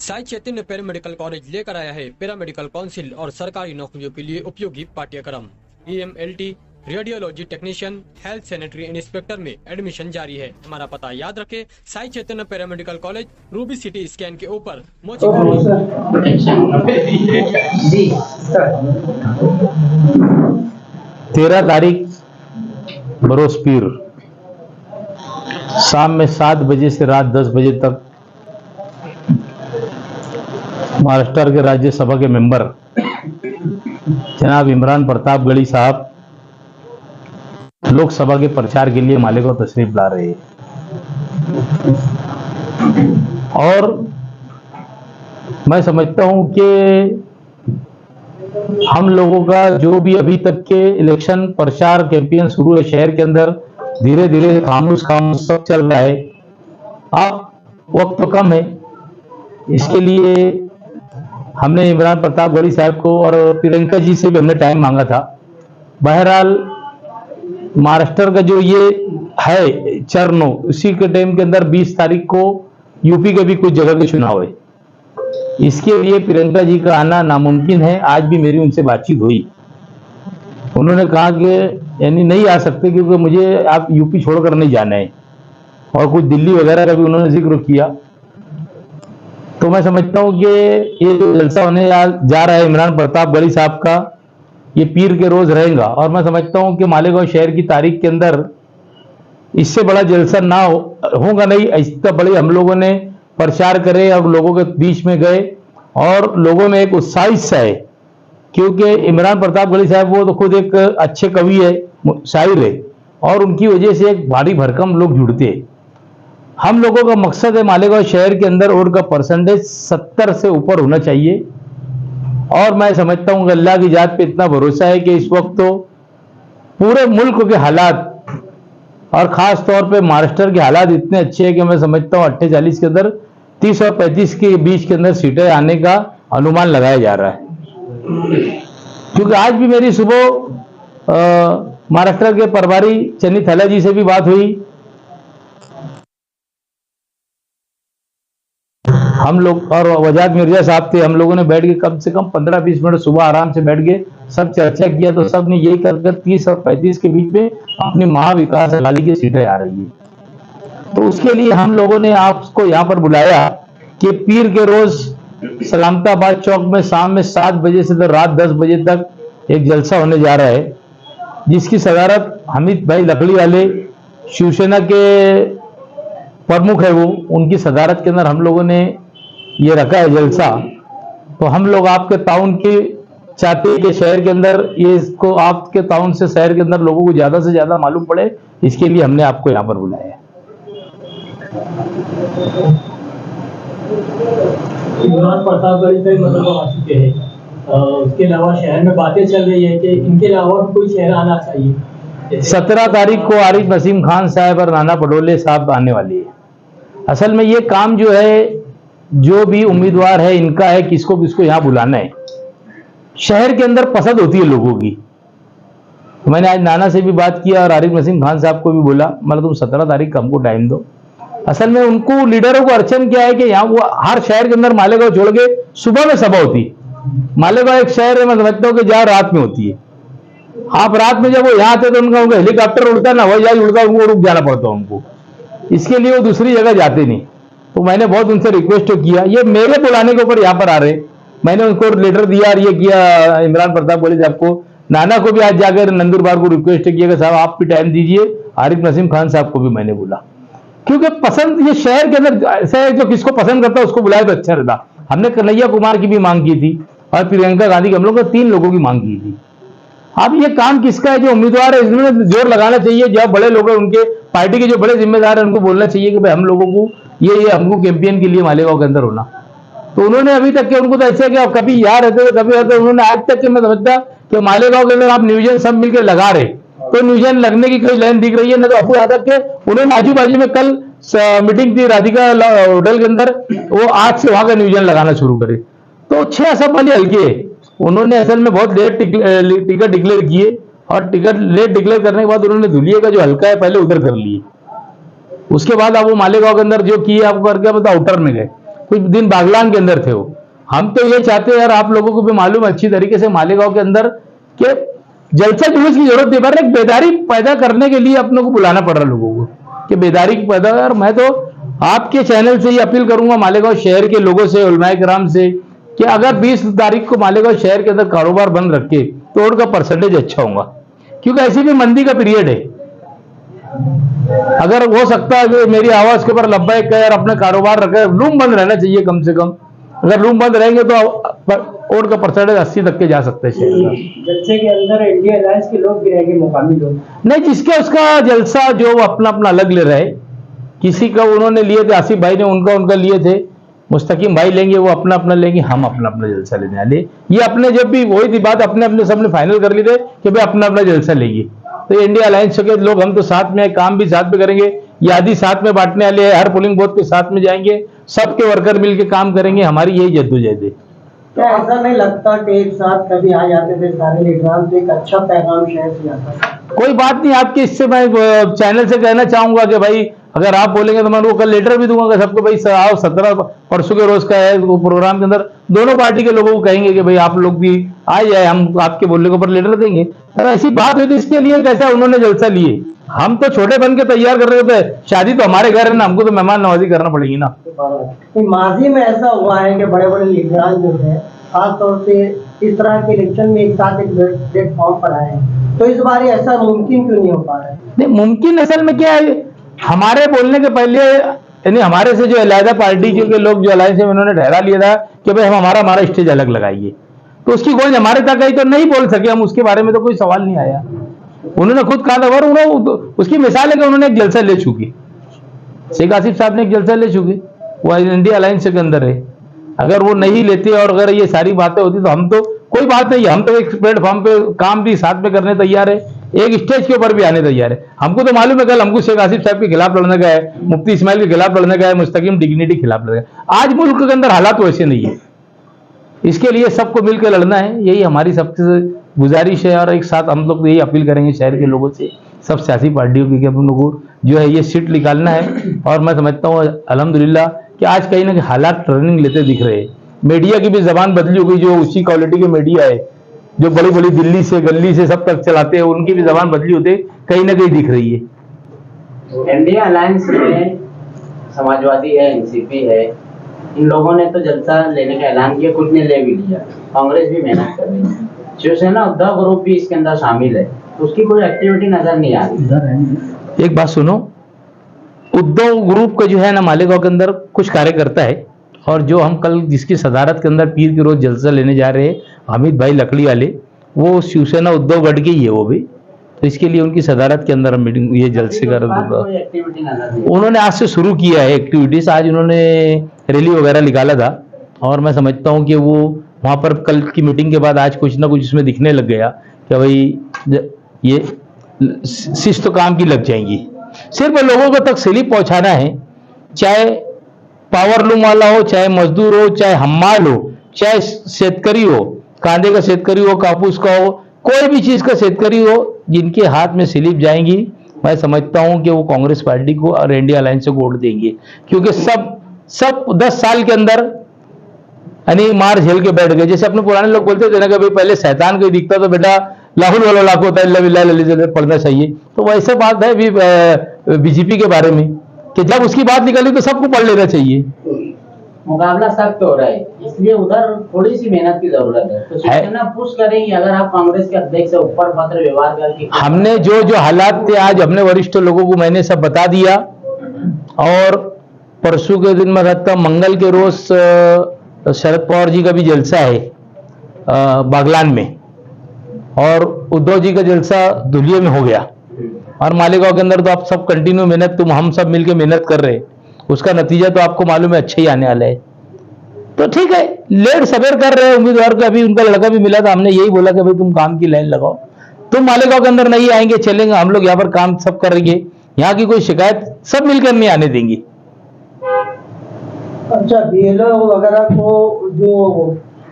Sai Chaitanya paramedical college लेकर आया है पैरामेडिकल काउंसिल और सरकारी नौकरियों के लिए उपयोगी पाठ्यक्रम। EMLT, radiology technician, health sanitary inspector में एडमिशन जारी है। हमारा पता याद रखें, Sai Chaitanya paramedical college, Ruby City Scan के ऊपर मोची। 13 तारीख बरोज पीर शाम में 7 बजे से रात 10 बजे तक महाराष्ट्र के राज्यसभा के मेंबर जनाब इमरान प्रताप गढ़ी साहब लोकसभा के प्रचार के लिए मालेगांव तशरीफ ला रहे हैं। और मैं समझता हूं कि हम लोगों का जो भी अभी तक के इलेक्शन प्रचार कैंपेन शुरू है शहर के अंदर, धीरे धीरे खामोश सब चल रहा है। अब वक्त तो कम है, इसके लिए हमने इमरान प्रताप गढ़ी साहब को और प्रियंका जी से भी हमने टाइम मांगा था। बहरहाल महाराष्ट्र का जो ये है चरणों, उसी के टाइम के अंदर 20 तारीख को यूपी के भी कुछ जगह के चुनाव है। इसके लिए प्रियंका जी का आना नामुमकिन है। आज भी मेरी उनसे बातचीत हुई, उन्होंने कहा कि यानी नहीं आ सकते क्योंकि मुझे आप यूपी छोड़कर नहीं जाना है, और कुछ दिल्ली वगैरह का भी उन्होंने जिक्र किया। तो मैं समझता हूं कि ये जो जलसा होने जा रहा है इमरान प्रताप गढ़ी साहब का, ये पीर के रोज रहेगा। और मैं समझता हूं कि मालेगांव शहर की तारीख के अंदर इससे बड़ा जलसा ना होगा नहीं। इससे बड़े हम लोगों ने प्रचार करे और लोगों के बीच में गए और लोगों में एक उत्साहित सा है, क्योंकि इमरान प्रताप गढ़ी साहब वो तो खुद एक अच्छे कवि है, शायर है, और उनकी वजह से एक भारी भरकम लोग जुड़ते हैं। हम लोगों का मकसद है मालेगांव शहर के अंदर और का परसेंटेज 70 से ऊपर होना चाहिए। और मैं समझता हूं कि अल्लाह की जात पे इतना भरोसा है कि इस वक्त तो पूरे मुल्क के हालात और खास तौर पे महाराष्ट्र के हालात इतने अच्छे हैं कि मैं समझता हूं 48 के अंदर 30 और 35 के बीच के अंदर सीटें आने का अनुमान लगाया जा रहा है। क्योंकि आज भी मेरी सुबह महाराष्ट्र के प्रभारी चन्नी थैला जी से भी बात हुई। हम लोग और वजाद मिर्जा साहब थे, हम लोगों ने बैठ के कम से कम 15-20 मिनट सुबह आराम से बैठ के सब चर्चा किया। तो सब ने यही कर 30 और 35 के बीच में अपनी महाविकास अघाड़ी की सीटें आ रही है। तो उसके लिए हम लोगों ने आपको यहाँ पर बुलाया कि पीर के रोज सलामताबाद चौक में शाम में 7 बजे से तो रात 10 बजे तक एक जलसा होने जा रहा है, जिसकी सदारत हमीद भाई लकड़ी वाले शिवसेना के प्रमुख है, वो उनकी सदारत के अंदर हम लोगों ने ये रखा है जलसा। तो हम लोग आपके ताउन के चाहते हैं कि शहर के अंदर ये इसको आपके ताउन से शहर के अंदर लोगों को ज्यादा से ज्यादा मालूम पड़े, इसके लिए हमने आपको यहाँ पर बुलाया है। इमरान प्रताप गढ़ी का मतलब आ चुके हैं, उसके अलावा शहर में बातें चल रही है कि इनके अलावा कोई शहर आना चाहिए। 17 तारीख को आरिफ नसीम खान साहब और नाना पटोले साहब आने वाली है। असल में ये काम जो है, जो भी उम्मीदवार है इनका है किसको किसको यहाँ बुलाना है। शहर के अंदर पसंद होती है लोगों की। मैंने आज नाना से भी बात किया और आरिफ नसीम खान साहब को भी बोला, मतलब तुम 17 तारीख का हमको टाइम दो। असल में उनको लीडरों को अड़चन क्या है कि यहाँ वो हर शहर के अंदर मालेगांव छोड़ के सुबह में सभा होती है। मालेगांव एक शहर है, मैं समझता हूँ कि जहाँ रात में होती है। आप रात में जब वो यहाँ आते तो उनका हेलीकॉप्टर उड़ता है ना, हवाई जहाज उड़ता है, उनको रुक जाना पड़ता है उनको, इसके लिए वो दूसरी जगह जाते नहीं। तो मैंने बहुत उनसे रिक्वेस्ट किया, ये मेरे बुलाने के ऊपर यहाँ पर आ रहे। मैंने उनको लेटर दिया और ये किया इमरान प्रताप गढ़ी साहब को। नाना को भी आज जाकर नंदुरबार को रिक्वेस्ट किया कि साहब आप भी टाइम दीजिए। आरिफ नसीम खान साहब को भी मैंने बोला, क्योंकि पसंद ये शहर के अंदर ऐसा है, जो किसको पसंद करता है उसको बुलाए तो अच्छा रहता। हमने कन्हैया कुमार की भी मांग की थी और प्रियंका गांधी की, हम लोग 3 लोगों की मांग की थी। अब ये काम किसका है? जो उम्मीदवार है इसमें जोर लगाना चाहिए। जो बड़े लोग हैं उनके पार्टी के जो बड़े जिम्मेदार हैं उनको बोलना चाहिए कि भाई हम लोगों को ये हमको कैंपेन के लिए मालेगांव के अंदर होना। तो उन्होंने अभी तक के उनको तो ऐसा कि कभी यहाँ रहते थे कभी रहते, उन्होंने आज तक के मैं समझता कि मालेगांव के अंदर आप न्यूजन सब मिलकर लगा रहे, तो न्यूजन लगने की कोई लाइन दिख रही है ना। तो आपको याद तक के उन्होंने आजू बाजू में कल मीटिंग थी राधिका होटल के अंदर, वो आज से वहां का न्यूजन लगाना शुरू करे। तो 6 असम वाले हल्के उन्होंने असल में बहुत लेट टिकट डिक्लेयर किए, और टिकट लेट डिक्लेयर करने के बाद उन्होंने धुलिया का जो हल्का है पहले उधर कर लिए। उसके बाद अब वो मालेगांव के अंदर जो किए आपको करके मतलब आउटर में गए। कुछ दिन बागलान के अंदर थे वो। हम तो ये चाहते हैं यार, आप लोगों को भी मालूम अच्छी तरीके से मालेगांव के अंदर कि जलसा जुलूस की जरूरत नहीं पड़ रही, बेदारी पैदा करने के लिए अपने को बुलाना पड़ रहा लोगों को कि बेदारी की पैदा। और मैं तो आपके चैनल से ही अपील करूंगा मालेगांव शहर के लोगों से, उलमाए किराम से, कि अगर 20 तारीख को मालेगांव शहर के अंदर कारोबार बंद रखे तो उनका परसेंटेज अच्छा होगा, क्योंकि ऐसी भी मंदी का पीरियड है। अगर हो सकता है कि मेरी आवाज के ऊपर लब्बैक कहे और अपने कारोबार रखे, रूम बंद रहना चाहिए कम से कम। अगर रूम बंद रहेंगे तो वोट का परसेंटेज 80 तक के जा सकते हैं शहर का। जलसे के अंदर इंडिया अलायंस के लोग भी रहेंगे, मुकामी लोग नहीं, जिसके उसका जलसा जो अपना अपना अलग ले रहे। किसी का उन्होंने लिए थे, आसिफ भाई ने उनका लिए थे, मुस्तकीम भाई लेंगे, वो अपना अपना लेंगे, हम अपना अपना जलसा लेने वाले। ये अपने जब भी वही थी बात, अपने अपने सबने फाइनल कर ली थे कि भाई अपना अपना जलसा लेंगे। तो इंडिया अलायंस के लोग हम तो साथ में, काम भी साथ में करेंगे, यादी साथ में बांटने वाले हैं, हर पोलिंग बूथ पे साथ में जाएंगे, सबके वर्कर मिलकर काम करेंगे, हमारी यही जद्दोजहद है। क्या ऐसा नहीं लगता कि एक साथ कभी आ जाते थे सारे लीडरान, तो एक अच्छा पैगाम शहर से आता? कोई बात नहीं, आपके इससे मैं चैनल से कहना चाहूंगा कि भाई अगर आप बोलेंगे तो मैं उनको कल लेटर भी दूंगा सबको, भाई आओ 17 परसों के रोज का है वो प्रोग्राम के अंदर, दोनों पार्टी के लोगों को कहेंगे कि भाई आप लोग भी आ जाए, हम आपके बोलने के ऊपर लेटर देंगे। अगर ऐसी बात हुई तो इसके लिए कैसा उन्होंने जलसा लिए, हम तो छोटे बन के तैयार कर रहे थे, शादी तो हमारे घर है ना, हमको तो मेहमान नवाजी करना पड़ेगी ना। माजी में ऐसा हुआ है कि बड़े बड़े लीडरान जो है खासतौर से इस तरह के इलेक्शन में एक साथ एक प्लेटफॉर्म पर आए हैं, तो इस बार ऐसा मुमकिन क्यों नहीं हो पा रहा है? नहीं, मुमकिन असल में क्या है, हमारे बोलने के पहले यानी हमारे से जो अलहदा पार्टी के लोग जो अलायंस में उन्होंने ठहरा लिया था कि भाई हम हमारा स्टेज अलग लगाइए, तो उसकी कोई हमारे तक आई तो नहीं बोल सके हम, उसके बारे में तो कोई सवाल नहीं आया। उन्होंने खुद कहा था, और उन्होंने उसकी मिसाल है कि उन्होंने एक जलसा ले चुकी, शेख आसिफ साहब ने एक जलसा ले चुकी, वो इंडिया अलायंस के अंदर है। अगर वो नहीं लेते और अगर ये सारी बातें होती तो हम तो कोई बात नहीं, हम तो एक प्लेटफॉर्म पे काम भी साथ में करने तैयार है, एक स्टेज के ऊपर भी आने तैयार है। हमको तो मालूम है कल हमको शेख आसिफ साहब के खिलाफ लड़ने का है, मुफ्ती इस्माइल के खिलाफ लड़ने का है, मुस्तकीम डिग्निटी के खिलाफ लड़ने का। आज मुल्क के अंदर हालात वैसे नहीं है, इसके लिए सबको मिलकर लड़ना है, यही हमारी सबसे गुजारिश है। और एक साथ हम लोग यही अपील करेंगे शहर के लोगों से, सब सियासी पार्टियों की, कि हम लोगों को जो है ये सीट निकालना है। और मैं समझता हूँ अल्हम्दुलिल्लाह कि आज कहीं ना कहीं हालात टर्निंग लेते दिख रहे हैं। मीडिया की भी जबान बदली हो गई, जो उसी क्वालिटी के मीडिया है जो बड़ी बड़ी दिल्ली से गली से सब तक चलाते हैं, उनकी भी जबान बदली होते कहीं ना कहीं दिख रही है। इंडिया अलायंस में समाजवादी है, एनसीपी है, इन लोगों ने तो जलसा लेने का ऐलान किया, कुछ ने ले भी लिया, कांग्रेस भी मेहनत कर रही है, शिवसेना उद्धव ग्रुप भी इसके अंदर शामिल है, तो उसकी कोई एक्टिविटी नजर नहीं आ रही। एक बात सुनो, उद्धव ग्रुप का जो है ना मालेगांव के अंदर कुछ कार्यकर्ता है, और जो हम कल जिसकी सदारत के अंदर पीर के रोज जलसा लेने जा रहे हैं हामिद भाई लकड़ी वाले, वो शिवसेना उद्धव गढ़ के ही है वो भी, तो इसके लिए उनकी सदारत के अंदर मीटिंग ये जलसे कर उन्होंने आज से शुरू किया है एक्टिविटीज। आज उन्होंने रैली वगैरह निकाला था, और मैं समझता हूँ कि वो वहां पर कल की मीटिंग के बाद आज कुछ ना कुछ इसमें दिखने लग गया कि भाई ये शिस्त काम की लग जाएंगी। सिर्फ लोगों को तक स्लिप पहुंचाना है, चाहे पावर लूम वाला हो, चाहे मजदूर हो, चाहे हम्माल हो, चाहे शेतकरी हो, कांदे का शेतकरी हो, कापूस का हो, कोई भी चीज का शेतकरी हो, जिनके हाथ में स्लिप जाएंगी, मैं समझता हूं कि वो कांग्रेस पार्टी को और इंडिया अलायंस को वोट देंगे। क्योंकि सब 10 साल के अंदर यानी मार झेल के बैठ गए। जैसे अपने पुराने लोग बोलते थे ना कि भाई पहले शैतान को दिखता तो बेटा लाहुल वाला लाखों होता है, पढ़ना चाहिए, तो वैसे बात है भी बीजेपी के बारे में कि जब उसकी बात निकली तो सबको पढ़ लेना चाहिए। मुकाबला सख्त हो रहा है, इसलिए उधर थोड़ी सी मेहनत की जरूरत है, तो शिवसेना पुश करेंगी अगर आप कांग्रेस के अध्यक्ष से ऊपर पत्र व्यवहार करके। हमने जो हालात थे आज हमने वरिष्ठ लोगों को मैंने सब बता दिया, और परसों के दिन में रहता मंगल के रोज शरद पवार जी का भी जलसा है बागलान में, और उद्धव जी का जलसा धुलिया में हो गया, और मालेगांव के अंदर तो आप सब कंटिन्यू मेहनत, हम सब मिलकर मेहनत कर रहे हैं, उसका नतीजा तो आपको मालूम है अच्छा ही आने वाला है। तो ठीक है, लेट सवेर कर रहे हैं उम्मीदवार को। अभी उनका लड़का भी मिला था, हमने यही बोला कि भाई तुम काम की लाइन लगाओ, तुम मालेगांव के अंदर नहीं आएंगे चलेंगे, हम लोग यहाँ पर काम सब करेंगे, यहाँ की कोई शिकायत सब मिलकर नहीं आने देंगे। अच्छा, बीएलओ वगैरह को जो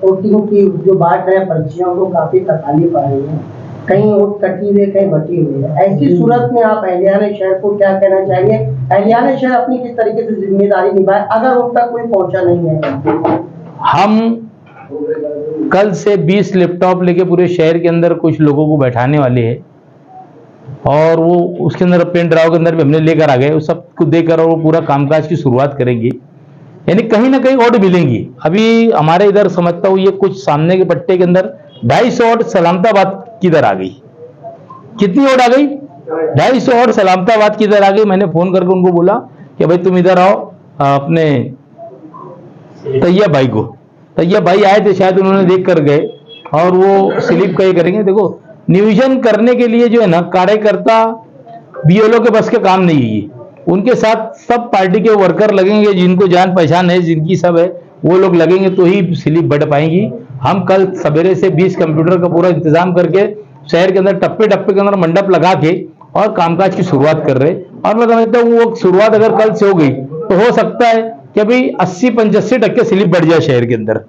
वोटिंग की जो बात है, पर्चियों को काफी तकलीफ आ रही है, कहीं वोट कटी हुई कहीं बटी हुई है, ऐसी सूरत में आप एहलियान शहर को क्या कहना चाहिए एहलिया ने शहर अपनी किस तरीके से जिम्मेदारी निभाए अगर उन तक कोई पहुंचा नहीं है? हम कल से 20 लैपटॉप लेके पूरे शहर के अंदर कुछ लोगों को बैठाने वाले हैं और वो उसके अंदर पेन ड्राइव के अंदर भी हमने लेकर आ गए, उस सब को देकर और वो पूरा कामकाज की शुरुआत करेंगे। यानी कहीं ना कहीं ऑड मिलेंगी। अभी हमारे इधर समझता हूँ ये कुछ सामने के पट्टे के अंदर 250 ऑड सलामताबाद की दर आ गई। कितनी ऑड आ गई? 250 ऑड सलामताबाद की दर आ गई। मैंने फोन करके उनको बोला कि भाई तुम इधर आओ, अपने तैयब भाई को, तैयब भाई आए थे शायद, उन्होंने देख कर गए और वो स्लिप का ये करेंगे। देखो नियोजन करने के लिए जो है ना कार्यकर्ता बीएलओ के बस के काम नहीं है ये, उनके साथ सब पार्टी के वर्कर लगेंगे, जिनको जान पहचान है, जिनकी सब है, वो लोग लगेंगे तो ही स्लिप बढ़ पाएंगी। हम कल सवेरे से 20 कंप्यूटर का पूरा इंतजाम करके शहर के अंदर टप्पे टप्पे के अंदर मंडप लगा के और कामकाज की शुरुआत कर रहे। और मैं समझता हूँ वो शुरुआत अगर कल से हो गई तो हो सकता है कि अभी 80-85% स्लिप बढ़ जाए शहर के अंदर।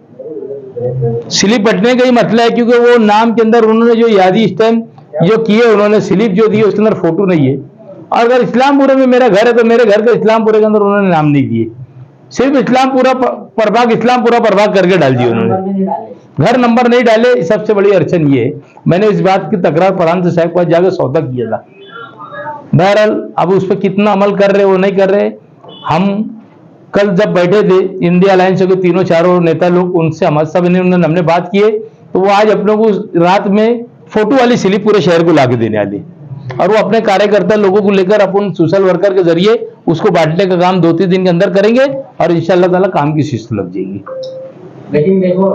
स्लिप बढ़ने का ही मतलब है क्योंकि वो नाम के अंदर उन्होंने जो यादी स्टैम्प जो किए, उन्होंने स्लिप जो दी है उसके अंदर फोटो नहीं है। और अगर इस्लामपुरे में मेरा घर है तो मेरे घर के इस्लामपुरे के अंदर उन्होंने नाम नहीं दिए, सिर्फ इस्लामपुरा प्रभाग करके डाल दिए उन्होंने, घर नंबर नहीं डाले। सबसे बड़ी अड़चन ये है। मैंने इस बात की तकरार प्रांत साहब के पास जाकर सौदा किया था। बहरहाल अब उस पर कितना अमल कर रहे वो नहीं कर रहे। हम कल जब बैठे थे इंडिया अलायंस के तीनों चारों नेता लोग, उनसे हमारे सब हमने बात किए तो वो आज अपने को रात में फोटो वाली स्लिप पूरे शहर को लाके देने वाली, और वो अपने कार्यकर्ता लोगों को लेकर अपन सोशल वर्कर के जरिए उसको बांटने का काम 2-3 दिन के अंदर करेंगे और इंशाअल्लाह ताला काम की शिस्त लग जाएगी। लेकिन देखो